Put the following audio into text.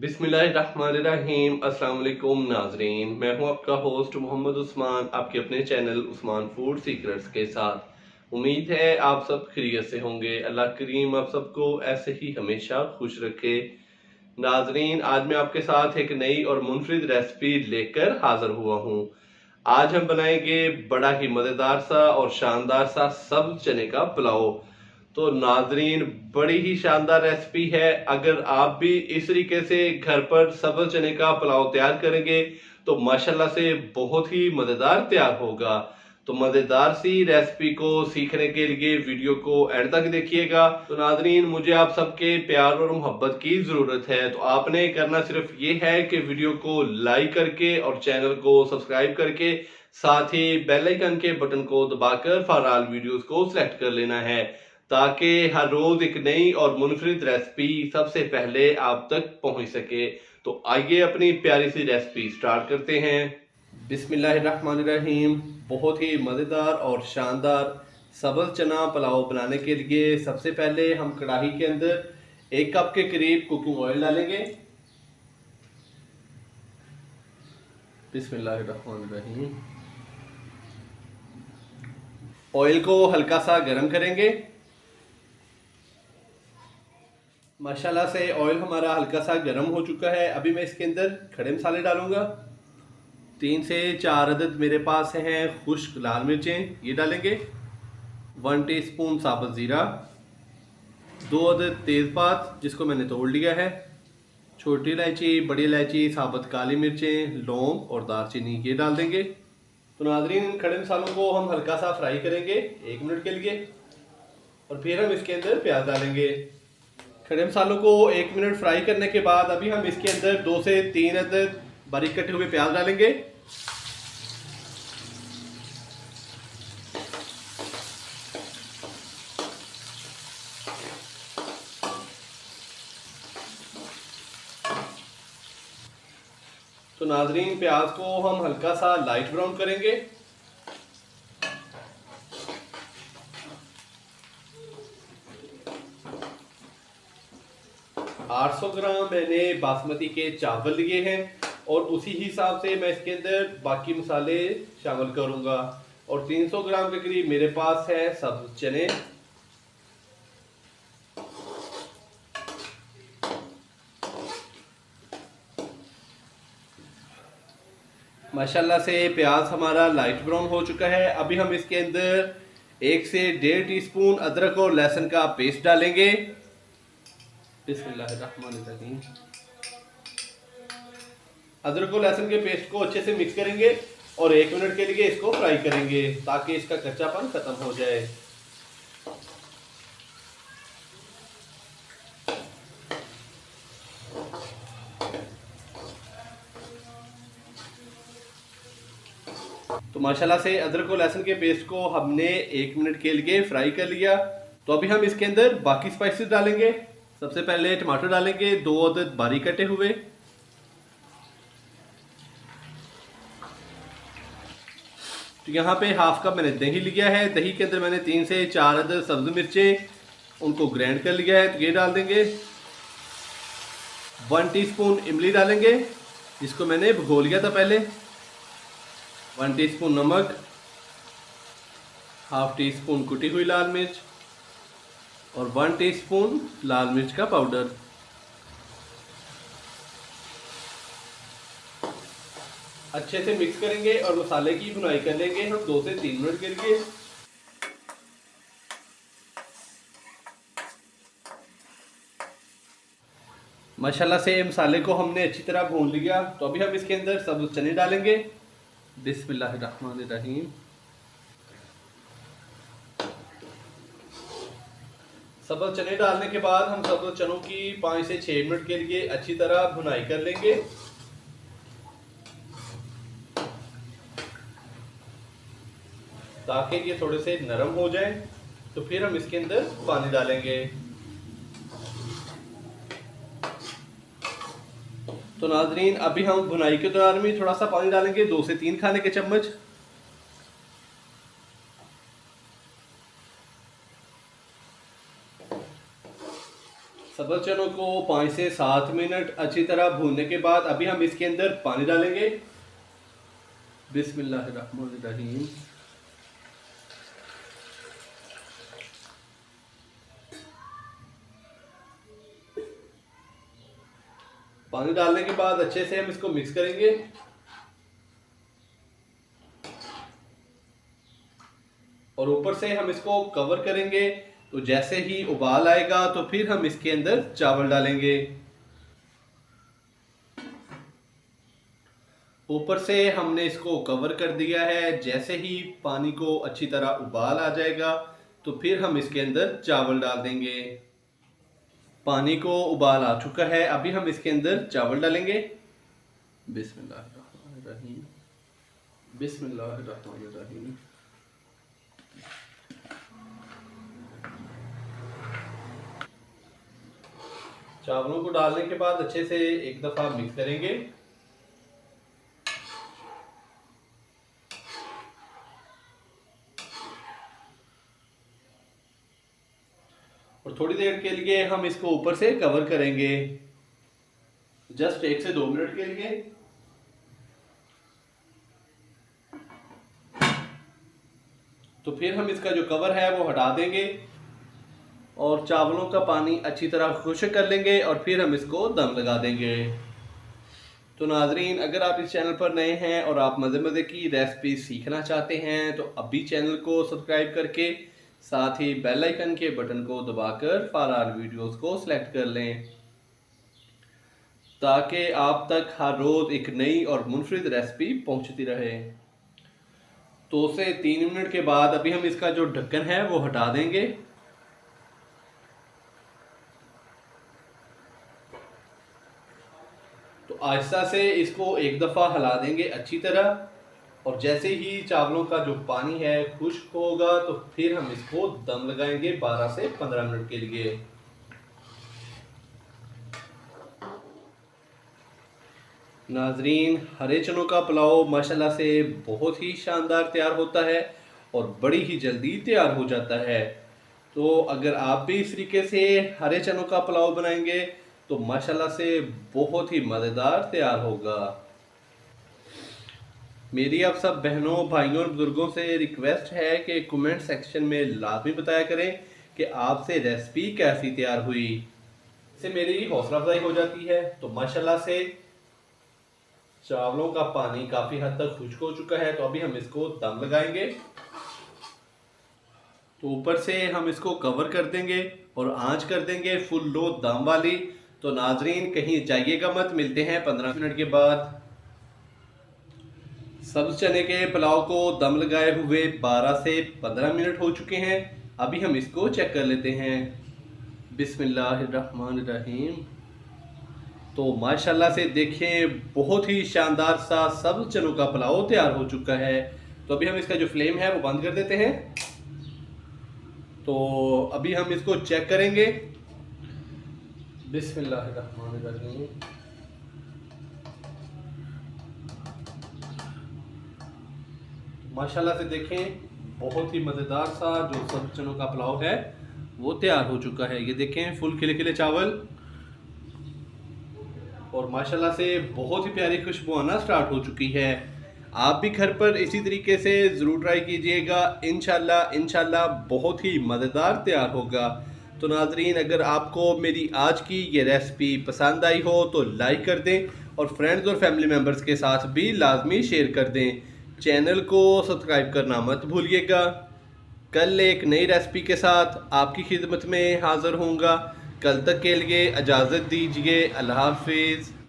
बिस्मिल्लाहिर्रहमानिर्रहीम। अस्सलाम वालेकुम नाजरीन, मैं हूं आपका होस्ट मोहम्मद उस्मान, आपके अपने चैनल उस्मान फूड सीक्रेट्स के साथ। उम्मीद है आप सब खैरियत से होंगे। अल्लाह करीम आप सबको ऐसे ही हमेशा खुश रखे। नाजरीन, आज मैं आपके साथ एक नई और मुनफरिद रेसिपी लेकर हाजिर हुआ हूं। आज हम बनाएंगे बड़ा ही मज़ेदार सा और शानदार सा सब्ज चने का पुलाव। तो नाजरीन, बड़ी ही शानदार रेसिपी है। अगर आप भी इस तरीके से घर पर सब्ज चने का पुलाव तैयार करेंगे तो माशाल्लाह से बहुत ही मज़ेदार तैयार होगा। तो मज़ेदार सी रेसिपी को सीखने के लिए वीडियो को एंड तक देखिएगा। तो नाजरीन, मुझे आप सबके प्यार और मोहब्बत की ज़रूरत है। तो आपने करना सिर्फ ये है कि वीडियो को लाइक करके और चैनल को सब्सक्राइब करके साथ ही बेल आइकन के बटन को दबाकर फॉर ऑल वीडियोस को सिलेक्ट कर लेना है, ताकि हर रोज एक नई और मुनफरिद रेसिपी सबसे पहले आप तक पहुंच सके। तो आइए अपनी प्यारी सी रेसिपी स्टार्ट करते हैं। बिस्मिल्लाहिर्रहमानिर्रहीम। बहुत ही मज़ेदार और शानदार सब्ज़ चना पुलाव बनाने के लिए सबसे पहले हम कढ़ाई के अंदर 1 कप के करीब कुकिंग ऑयल डालेंगे। बिस्मिल्लाहिर्रहमानिर्रहीम। ऑयल को हल्का सा गर्म करेंगे। माशाल्लाह से ऑयल हमारा हल्का सा गर्म हो चुका है। अभी मैं इसके अंदर खड़े मसाले डालूंगा। 3 से 4 अदद मेरे पास हैं खुश्क लाल मिर्चें, ये डालेंगे। 1 टीस्पून साबुत ज़ीरा, 2 अदद तेज़पात जिसको मैंने तोड़ लिया है, छोटी इलायची, बड़ी इलायची, साबुत काली मिर्चें, लौंग और दालचीनी, ये डाल देंगे। तो नाज़रीन, इन खड़े मसालों को हम हल्का सा फ्राई करेंगे 1 मिनट के लिए, और फिर हम इसके अंदर प्याज डालेंगे। खड़े मसालों को 1 मिनट फ्राई करने के बाद अभी हम इसके अंदर 2 से 3 अदद बारीक कटे हुए प्याज डालेंगे। तो नाजरीन, प्याज को हम हल्का सा लाइट ब्राउन करेंगे। आठ 800 ग्राम मैंने बासमती के चावल लिए हैं और उसी हिसाब से मैं इसके अंदर बाकी मसाले शामिल करूंगा। और 300 ग्राम के करीब मेरे पास है सब्ज चने। माशाल्लाह से प्याज हमारा लाइट ब्राउन हो चुका है। अभी हम इसके अंदर 1 से 1.5 टीस्पून अदरक और लहसुन का पेस्ट डालेंगे। बिस्मिल्लाहिर्रहमानिर्रहीम। अदरक और लहसुन के पेस्ट को अच्छे से मिक्स करेंगे और 1 मिनट के लिए इसको फ्राई करेंगे ताकि इसका कच्चापन खत्म हो जाए। तो माशाल्लाह से अदरक और लहसुन के पेस्ट को हमने 1 मिनट के लिए फ्राई कर लिया। तो अभी हम इसके अंदर बाकी स्पाइसेस डालेंगे। सबसे पहले टमाटर डालेंगे, 2 अदद बारीक कटे हुए। तो यहाँ पे हाफ कप मैंने दही लिया है। दही के अंदर मैंने 3 से 4 अदद सब्ज मिर्चें, उनको ग्राइंड कर लिया है, तो ये डाल देंगे। 1 टीस्पून इमली डालेंगे जिसको मैंने भिगो लिया था पहले। 1 टीस्पून नमक, हाफ टी स्पून कुटी हुई लाल मिर्च और 1 टीस्पून लाल मिर्च का पाउडर। अच्छे से मिक्स करेंगे और मसाले की भुनाई कर लेंगे हम 2 से 3 मिनट के लिए। माशाल्लाह से मसाले को हमने अच्छी तरह भून लिया। तो अभी हम इसके अंदर सब्ज़ चने डालेंगे। बिस्मिल्लाहिर्रहमानिर्रहीम। सब्ज़ चने डालने के बाद हम सब्ज़ चनों की 5 से 6 मिनट के लिए अच्छी तरह भुनाई कर लेंगे। ताकि ये थोड़े से नरम हो जाए। तो फिर हम इसके अंदर पानी डालेंगे। तो नाजरीन, अभी हम भुनाई के दौरान में थोड़ा सा पानी डालेंगे, 2 से 3 खाने के चम्मच। सब्ज़ चनों को 5 से 7 मिनट अच्छी तरह भूनने के बाद अभी हम इसके अंदर पानी डालेंगे। बिस्मिल्लाहिर्रहमानिर्रहीम। पानी डालने के बाद अच्छे से हम इसको मिक्स करेंगे। और ऊपर से हम इसको कवर करेंगे। तो जैसे ही उबाल आएगा तो फिर हम इसके अंदर चावल डालेंगे। ऊपर से हमने इसको कवर कर दिया है। जैसे ही पानी को अच्छी तरह उबाल आ जाएगा तो फिर हम इसके अंदर चावल डाल देंगे। पानी को उबाल आ चुका है, अभी हम इसके अंदर चावल डालेंगे। बिस्मिल्लाहिर्रहमानिर्रहीम, बिस्मिल्लाहिर्रहमानिर्रहीम। चावलों को डालने के बाद अच्छे से एक दफा मिक्स करेंगे। और थोड़ी देर के लिए हम इसको ऊपर से कवर करेंगे, जस्ट 1 से 2 मिनट के लिए। तो फिर हम इसका जो कवर है वो हटा देंगे और चावलों का पानी अच्छी तरह खुश्क कर लेंगे और फिर हम इसको दम लगा देंगे। तो नाजरीन, अगर आप इस चैनल पर नए हैं और आप मज़े मज़े की रेसिपी सीखना चाहते हैं तो अभी चैनल को सब्सक्राइब करके साथ ही बेल आइकन के बटन को दबाकर फॉर वीडियोस को सिलेक्ट कर लें, ताकि आप तक हर रोज़ एक नई और मुनफरिद रेसिपी पहुंचती रहे। 2 से 3 मिनट के बाद अभी हम इसका जो ढक्कन है वो हटा देंगे। तो आहिस्ता से इसको एक दफ़ा हिला देंगे अच्छी तरह। और जैसे ही चावलों का जो पानी है खुश्क होगा तो फिर हम इसको दम लगाएंगे 12 से 15 मिनट के लिए। नाजरीन, हरे चनों का पुलाव माशाल्लाह से बहुत ही शानदार तैयार होता है और बड़ी ही जल्दी तैयार हो जाता है। तो अगर आप भी इस तरीके से हरे चनों का पुलाव बनाएंगे तो माशाल्लाह से बहुत ही मज़ेदार तैयार होगा। मेरी आप सब बहनों, भाइयों और बुजुर्गों से रिक्वेस्ट है कि कमेंट सेक्शन में लाजमी बताया करें कि आपसे रेसिपी कैसी तैयार हुई। इससे मेरी हौसला अफजाई हो जाती है। तो माशाल्लाह से चावलों का पानी काफ़ी हद तक खुश्क हो चुका है। तो अभी हम इसको दम लगाएंगे। तो ऊपर से हम इसको कवर कर देंगे और आंच कर देंगे फुल लो दम वाली। तो नाजरीन, कहीं जाइएगा मत, मिलते हैं 15 मिनट के बाद। सब्ज़ चने के पुलाव को दम लगाए हुए 12 से 15 मिनट हो चुके हैं। अभी हम इसको चेक कर लेते हैं। बिस्मिल्लाहिर्रहमानिर्रहीम। तो माशाल्लाह से देखें, बहुत ही शानदार सा सब्ज़ चनों का पुलाव तैयार हो चुका है। तो अभी हम इसका जो फ्लेम है वो बंद कर देते हैं। तो अभी हम इसको चेक करेंगे। बिस्मिल्लाहिर्रहमानिर्रहीम। माशाल्लाह से देखें, बहुत ही मज़ेदार सा जो सब्ज़ चनों का पुलाव है वो तैयार हो चुका है। ये देखें, फुल खिले खिले चावल और माशाल्लाह से बहुत ही प्यारी खुशबू आना स्टार्ट हो चुकी है। आप भी घर पर इसी तरीके से ज़रूर ट्राई कीजिएगा। इंशाल्लाह बहुत ही मज़ेदार तैयार होगा। तो नाजरीन, अगर आपको मेरी आज की ये रेसिपी पसंद आई हो तो लाइक कर दें और फ्रेंड्स और फैमिली मेम्बर्स के साथ भी लाजमी शेयर कर दें। चैनल को सब्सक्राइब करना मत भूलिएगा। कल एक नई रेसिपी के साथ आपकी खिदमत में हाज़िर होऊंगा। कल तक के लिए इजाज़त दीजिए। अल्लाह हाफिज़।